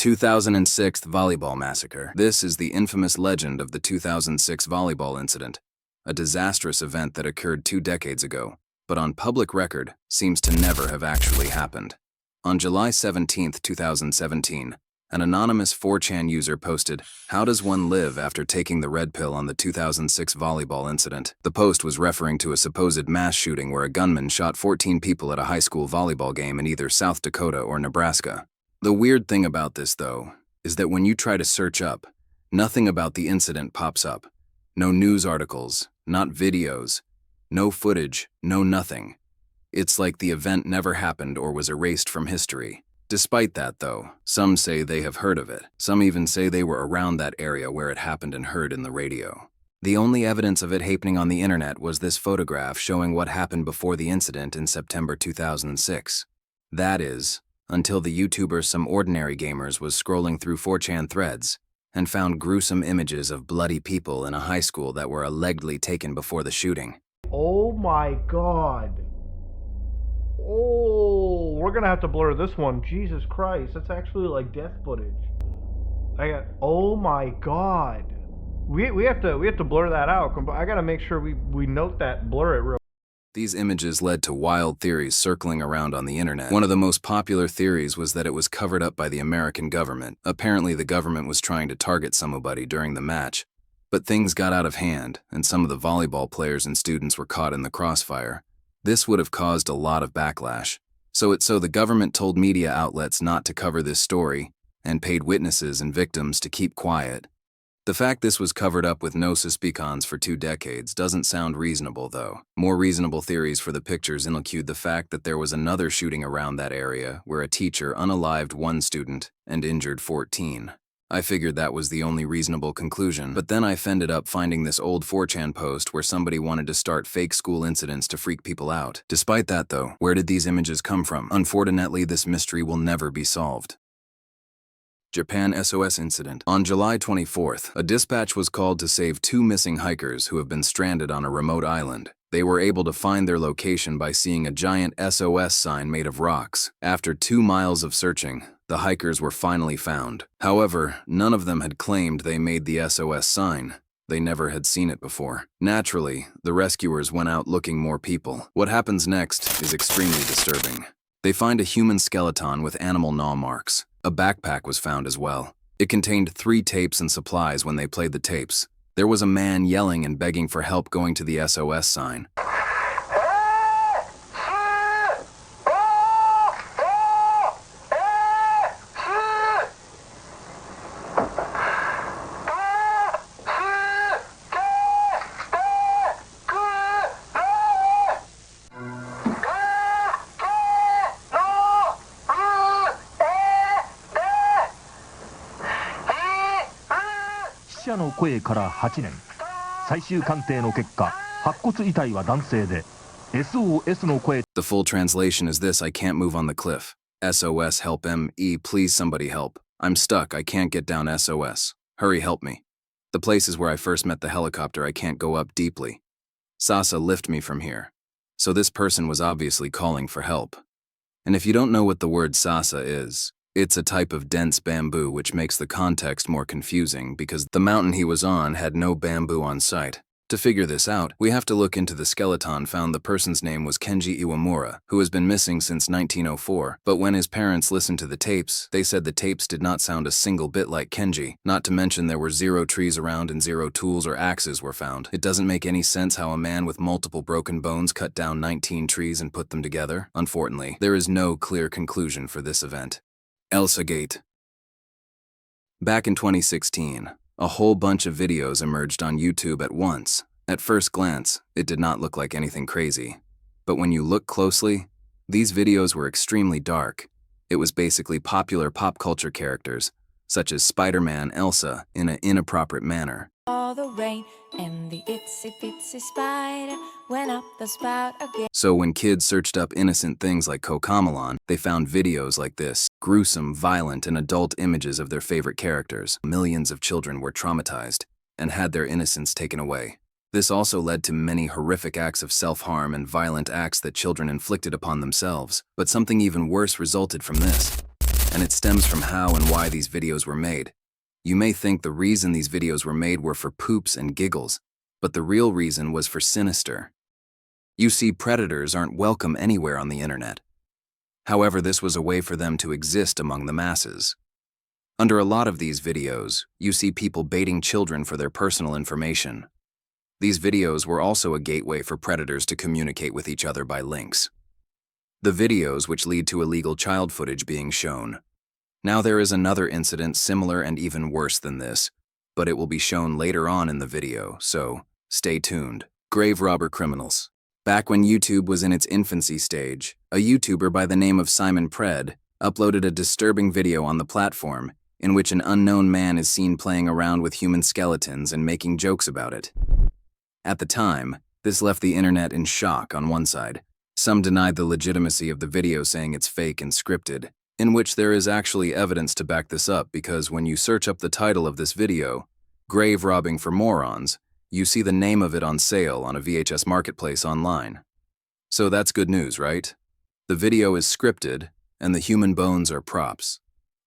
2006 Volleyball Massacre. This is the infamous legend of the 2006 volleyball incident, a disastrous event that occurred 2 decades ago, but on public record seems to never have actually happened. On July 17, 2017, an anonymous 4chan user posted, "How does one live after taking the red pill on the 2006 volleyball incident?" The post was referring to a supposed mass shooting where a gunman shot 14 people at a high school volleyball game in either South Dakota or Nebraska. The weird thing about this, though, is that when you try to search up, nothing about the incident pops up. No news articles, not videos, no footage, no nothing. It's like the event never happened or was erased from history. Despite that, though, some say they have heard of it. Some even say they were around that area where it happened and heard in the radio. The only evidence of it happening on the internet was this photograph showing what happened before the incident in September 2006. That is, until the YouTuber Some Ordinary Gamers was scrolling through 4chan threads and found gruesome images of bloody people in a high school that were allegedly taken before the shooting. Oh my god. Oh, we're gonna have to blur this one. Jesus Christ, that's actually like death footage. Oh my god. We have to blur that out. I gotta make sure we note that, blur it real. These images led to wild theories circling around on the internet. One of the most popular theories was that it was covered up by the American government. Apparently, the government was trying to target somebody during the match, but things got out of hand, and some of the volleyball players and students were caught in the crossfire. This would have caused a lot of backlash. So the government told media outlets not to cover this story and paid witnesses and victims to keep quiet. The fact this was covered up with no suspicions for 2 decades doesn't sound reasonable, though. More reasonable theories for the pictures include the fact that there was another shooting around that area where a teacher unalived 1 student and injured 14. I figured that was the only reasonable conclusion, but then I ended up finding this old 4chan post where somebody wanted to start fake school incidents to freak people out. Despite that, though, where did these images come from? Unfortunately, this mystery will never be solved. Japan SOS incident. On July 24th, a dispatch was called to save 2 missing hikers who have been stranded on a remote island. They were able to find their location by seeing a giant SOS sign made of rocks. After 2 miles of searching, the hikers were finally found. However, none of them had claimed they made the SOS sign. They never had seen it before. Naturally, the rescuers went out looking more people. What happens next is extremely disturbing. They find a human skeleton with animal gnaw marks. A backpack was found as well. It contained 3 tapes and supplies when they played the tapes. There was a man yelling and begging for help going to the SOS sign.死者の声から8年、最終鑑定の結果、白骨遺体は男性で、SOS の声。 The full translation is this: I can't move on the cliff. SOS, help me, please somebody help. I'm stuck, I can't get down. SOS. Hurry, help me. The place is where I first met the helicopter. I can't go up deeply. Sasa, lift me from here. So this person was obviously calling for help. And if you don't know what the word Sasa is, it's a type of dense bamboo which makes the context more confusing because the mountain he was on had no bamboo on site. To figure this out, we have to look into the skeleton found. The person's name was Kenji Iwamura, who has been missing since 1904, but when his parents listened to the tapes, they said the tapes did not sound a single bit like Kenji, not to mention there were 0 trees around and 0 tools or axes were found. It doesn't make any sense how a man with multiple broken bones cut down 19 trees and put them together. Unfortunately, there is no clear conclusion for this event. Elsa Gate. Back in 2016, a whole bunch of videos emerged on YouTube at once. At first glance, it did not look like anything crazy. But when you look closely, these videos were extremely dark. It was basically popular pop culture characters, such as Spider-Man Elsa, in an inappropriate manner. All the rain and the itsy bitsy spider went up the spout again. So when kids searched up innocent things like Cocomelon, they found videos like this, gruesome, violent, and adult images of their favorite characters. Millions of children were traumatized and had their innocence taken away. This also led to many horrific acts of self-harm and violent acts that children inflicted upon themselves. But something even worse resulted from this, and it's stems from how and why these videos were made. You may think the reason these videos were made were for poops and giggles, but the real reason was for sinister. You see, predators aren't welcome anywhere on the internet. However, this was a way for them to exist among the masses. Under a lot of these videos, you see people baiting children for their personal information. These videos were also a gateway for predators to communicate with each other by links. The videos which lead to illegal child footage being shown. Now there is another incident similar and even worse than this, but it will be shown later on in the video, so stay tuned. Grave robber criminals. Back when YouTube was in its infancy stage, a YouTuber by the name of Simon Pred uploaded a disturbing video on the platform in which an unknown man is seen playing around with human skeletons and making jokes about it. At the time, this left the internet in shock on one side. Some denied the legitimacy of the video, saying it's fake and scripted, in which there is actually evidence to back this up, because when you search up the title of this video, Grave Robbing for Morons, you see the name of it on sale on a VHS marketplace online. So that's good news, right? The video is scripted, and the human bones are props.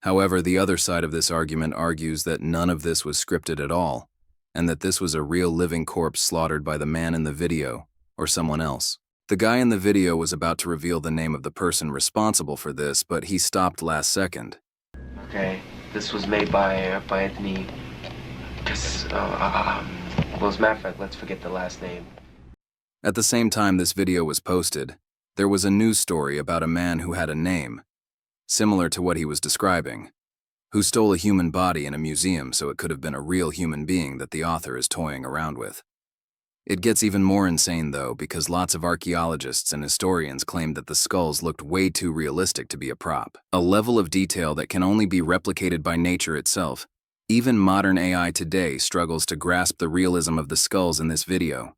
However, the other side of this argument argues that none of this was scripted at all, and that this was a real living corpse slaughtered by the man in the video, or someone else. The guy in the video was about to reveal the name of the person responsible for this, but he stopped last second. Okay, this was made by Anthony. Well, as a matter of fact, let's forget the last name. At the same time this video was posted, there was a news story about a man who had a name, similar to what he was describing, who stole a human body in a museum, so it could have been a real human being that the author is toying around with. It gets even more insane though, because lots of archaeologists and historians claimed that the skulls looked way too realistic to be a prop, a level of detail that can only be replicated by nature itself. Even modern AI today struggles to grasp the realism of the skulls in this video.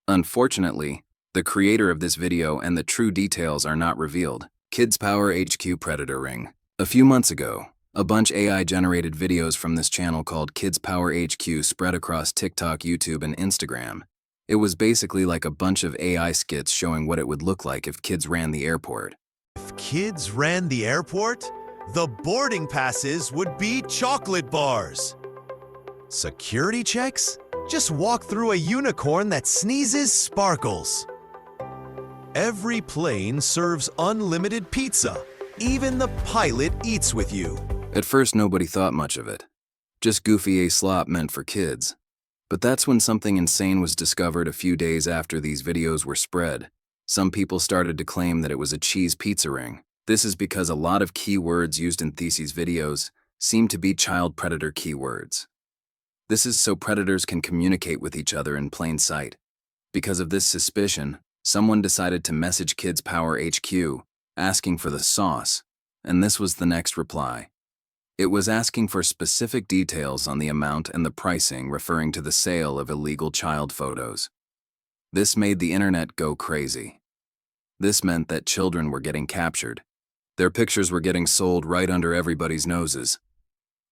Unfortunately, the creator of this video and the true details are not revealed. Kids Power HQ Predator Ring. A few months ago, a bunch AI-generated videos from this channel called Kids Power HQ spread across TikTok, YouTube, and Instagram. It was basically like a bunch of AI skits showing what it would look like if kids ran the airport. If kids ran the airport, the boarding passes would be chocolate bars. Security checks? Just walk through a unicorn that sneezes sparkles. Every plane serves unlimited pizza. Even the pilot eats with you. At first, nobody thought much of it. Just goofy slop meant for kids. But that's when something insane was discovered a few days after these videos were spread. Some people started to claim that it was a cheese pizza ring. This is because a lot of keywords used in these videos seem to be child predator keywords. This is so predators can communicate with each other in plain sight. Because of this suspicion, someone decided to message Kids Power HQ, asking for the sauce, and this was the next reply. It was asking for specific details on the amount and the pricing, referring to the sale of illegal child photos. This made the internet go crazy. This meant that children were getting captured. Their pictures were getting sold right under everybody's noses.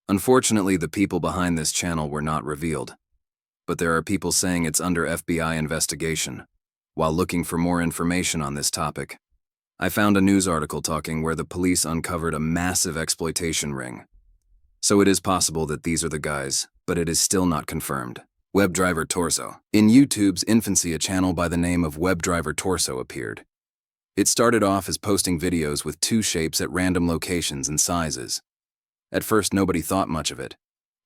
Unfortunately, the people behind this channel were not revealed, but there are people saying it's under FBI investigation. While looking for more information on this topic, I found a news article talking where the police uncovered a massive exploitation ring. So it is possible that these are the guys, but it is still not confirmed. WebDriver Torso. In YouTube's infancy, a channel by the name of WebDriver Torso appeared. It started off as posting videos with two shapes at random locations and sizes. At first, nobody thought much of it,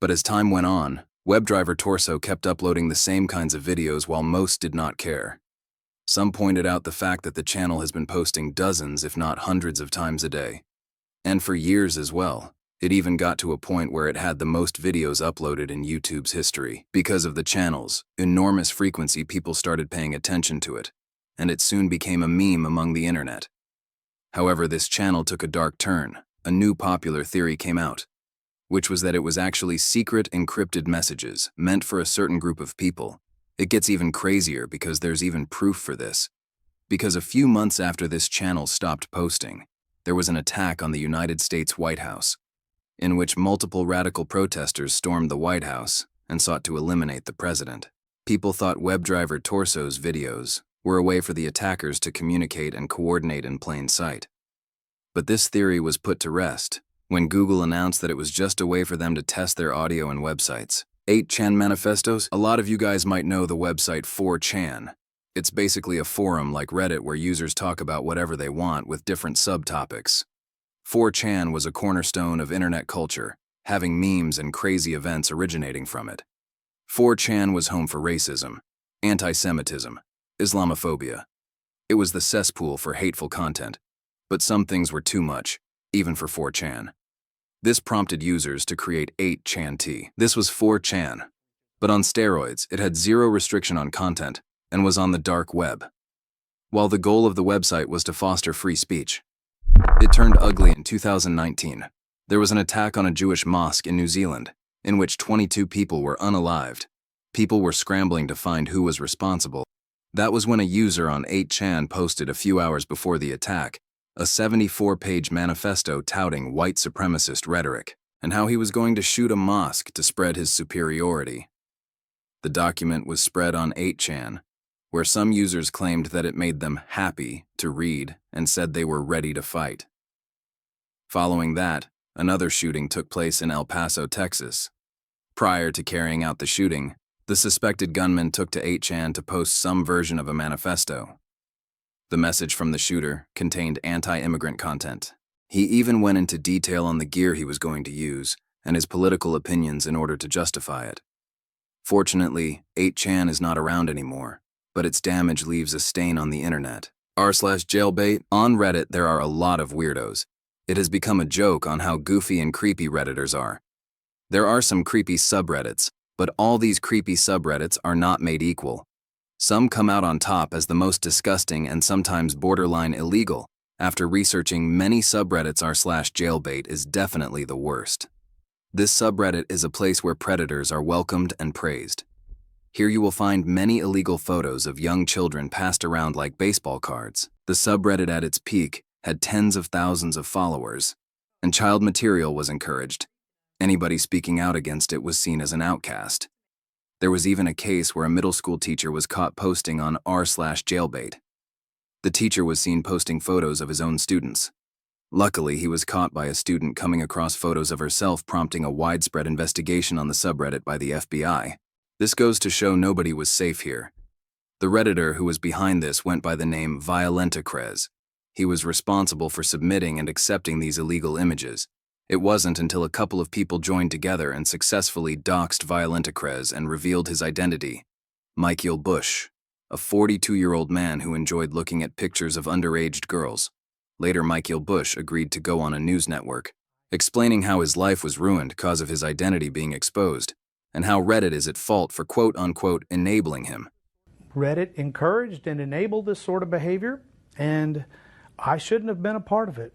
but as time went on, WebDriver Torso kept uploading the same kinds of videos while most did not care. Some pointed out the fact that the channel has been posting dozens, if not hundreds of times a day. And for years as well. It even got to a point where it had the most videos uploaded in YouTube's history. Because of the channel's enormous frequency, people started paying attention to it, and it soon became a meme among the internet. However, this channel took a dark turn. A new popular theory came out, which was that it was actually secret encrypted messages meant for a certain group of people. It gets even crazier because there's even proof for this. Because a few months after this channel stopped posting, there was an attack on the United States White House, in which multiple radical protesters stormed the White House and sought to eliminate the president. People thought WebDriver Torso's videos were a way for the attackers to communicate and coordinate in plain sight. But this theory was put to rest when Google announced that it was just a way for them to test their audio and websites. 8chan manifestos? A lot of you guys might know the website 4chan. It's basically a forum like Reddit where users talk about whatever they want with different subtopics. 4chan was a cornerstone of internet culture, having memes and crazy events originating from it. 4chan was home for racism, anti-Semitism, Islamophobia. It was the cesspool for hateful content, but some things were too much, even for 4chan. This prompted users to create 8chan. This was 4chan, but on steroids, it had zero restriction on content and was on the dark web. While the goal of the website was to foster free speech, it turned ugly in 2019. There was an attack on a Jewish mosque in New Zealand, in which 22 people were unalived. People were scrambling to find who was responsible. That was when a user on 8chan posted a few hours before the attack a 74-page manifesto touting white supremacist rhetoric and how he was going to shoot a mosque to spread his superiority. The document was spread on 8chan, where some users claimed that it made them happy to read and said they were ready to fight. Following that, another shooting took place in El Paso, Texas. Prior to carrying out the shooting, the suspected gunman took to 8chan to post some version of a manifesto. The message from the shooter contained anti-immigrant content. He even went into detail on the gear he was going to use and his political opinions in order to justify it. Fortunately, 8chan is not around anymore, but its damage leaves a stain on the internet. r/jailbait. On Reddit, there are a lot of weirdos. It has become a joke on how goofy and creepy Redditors are. There are some creepy subreddits, but all these creepy subreddits are not made equal. Some come out on top as the most disgusting and sometimes borderline illegal. After researching many subreddits, r/jailbait is definitely the worst. This subreddit is a place where predators are welcomed and praised. Here you will find many illegal photos of young children passed around like baseball cards. The subreddit at its peak had tens of thousands of followers, and child material was encouraged. Anybody speaking out against it was seen as an outcast. There was even a case where a middle school teacher was caught posting on r/jailbait. The teacher was seen posting photos of his own students. Luckily, he was caught by a student coming across photos of herself, prompting a widespread investigation on the subreddit by the FBI. This goes to show nobody was safe here. The Redditor who was behind this went by the name Violentacrez. He was responsible for submitting and accepting these illegal images. It wasn't until a couple of people joined together and successfully doxed Violentacrez and revealed his identity. Michael Bush, a 42-year-old man who enjoyed looking at pictures of underage girls. Later, Michael Bush agreed to go on a news network, explaining how his life was ruined because of his identity being exposed, and how Reddit is at fault for quote-unquote enabling him. Reddit encouraged and enabled this sort of behavior, and I shouldn't have been a part of it.